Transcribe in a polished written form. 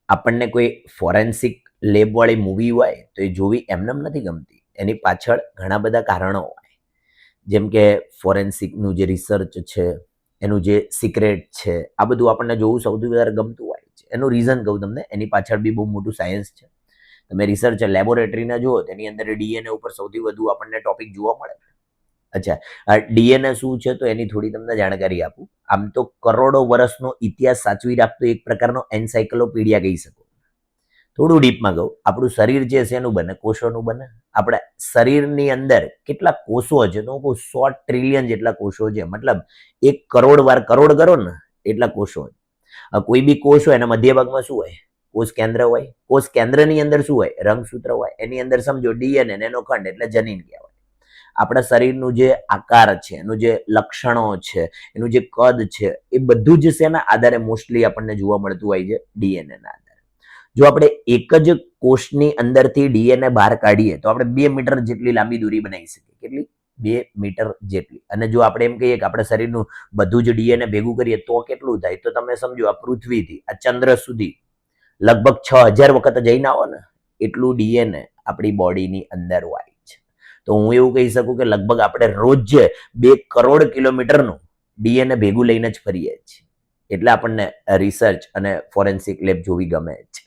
આપણને કોઈ forensic લેબવાળી movie હોય તો એ જોવી એમનેમ નથી ગમતી. એની પાછળ ઘણા બધા કારણો હોય, જેમ કે ફોરેન્સિકનું જે રિસર્ચ છે, એનું જે સિક્રેટ છે, આ બધું આપણને જોવું સૌથી વધારે ગમતું હોય છે. એનું રીઝન કહું તમને, એની પાછળ બી બહુ મોટું સાયન્સ છે. તમે રિસર્ચ લેબોરેટરીના જુઓ, તેની અંદર ડીએનએ ઉપર સૌથી વધુ આપણને ટોપિક જોવા મળે. અચ્છા, આ ડીએનએ શું છે તો એની થોડી તમને જાણકારી આપું. આમ તો કરોડો વર્ષનો ઇતિહાસ સાચવી રાખતો એક પ્રકારનો એન્સાઇક્લોપીડિયા કહી શકો. થોડું ડીપમાં કહું, આપણું શરીર જે છે એનું બને, કોષોનું બને. આપણા શરીરની અંદર કેટલા કોષો છે તો હું 100 ટ્રિલિયન જેટલા કોષો છે, મતલબ 1 કરોડ વાર કરોડ કરો ને એટલા કોષો હોય. કોઈ બી કોષ હોય એના મધ્ય ભાગમાં શું હોય? કોષ કેન્દ્ર હોય. કોષ કેન્દ્રની અંદર શું હોય? રંગસૂત્ર હોય. એની અંદર સમજો ડીએનએ એનો ખંડ એટલે જનીન કહેવાય. આપણા શરીરનું જે આકાર છે, એનું જે લક્ષણો છે, એનું જે કદ છે, એ બધું જ છે એના આધારે મોસ્ટલી આપણને જોવા મળતું હોય છે ડીએનએ ના આધારે. જો આપણે એક જ કોષની અંદરથી ડીએનએ બહાર કાઢીએ તો આપણે 2 મીટર જેટલી લાંબી દૂરી બનાવી શકીએ. કેટલી? 2 મીટર જેટલી. અને જો આપણે એમ કહીએ કે આપણે શરીરનું બધું જ ડીએનએ ભેગું કરીએ તો કેટલું થાય? તો તમે સમજો આ પૃથ્વીથી આ ચંદ્ર સુધી લગભગ 6000 વખત જઈને આવો ને એટલું ડીએનએ આપણી બોડીની અંદર હોય છે. તો હું એવું કહી શકું કે લગભગ આપણે રોજ 2 કરોડ કિલોમીટરનું ડીએનએ ભેગું લઈને જ ફરીએ છીએ. એટલે આપણને રિસર્ચ અને ફોરેન્સિક લેબ જોવી ગમે છે.